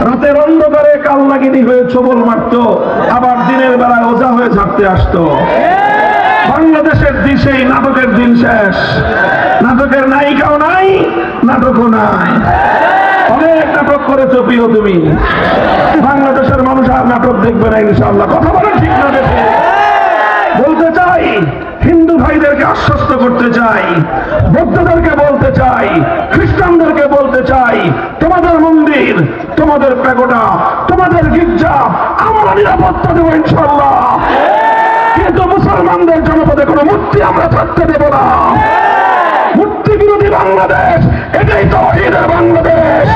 রাতের অন্ধকারে কালনাগিনী হয়ে ছবল মারত, আবার দিনের বেলায় ওঝা হয়ে ঝাড়তে আসতো। বাংলাদেশের দিশেই নাটকের দিন শেষ। নাটকের নায়িকাও নাই, নাটকও নাই। অনেক নাটক করেছো প্রিয় তুমি। বাংলাদেশের মানুষ আর নাটক দেখবে না ইনশাআল্লাহ। কথা বলে ঠিক না দেখে বলতে চাই, হিন্দু ভাইদেরকে আশ্বস্ত করতে চাই, বৌদ্ধদেরকে বলতে চাই, খ্রিস্টানদেরকে বলতে চাই, তোমাদের মন্দির, তোমাদের প্যাগোডা, তোমাদের গির্জা আমরা নিরাপত্তা দেবো ইনশাআল্লাহ, কিন্তু মুসলমানদের জনপদে কোনো মূর্তি আমরা থাকতে দেব না। মূর্তি বিরোধী বাংলাদেশ, এটাই তাওহীদের বাংলাদেশ।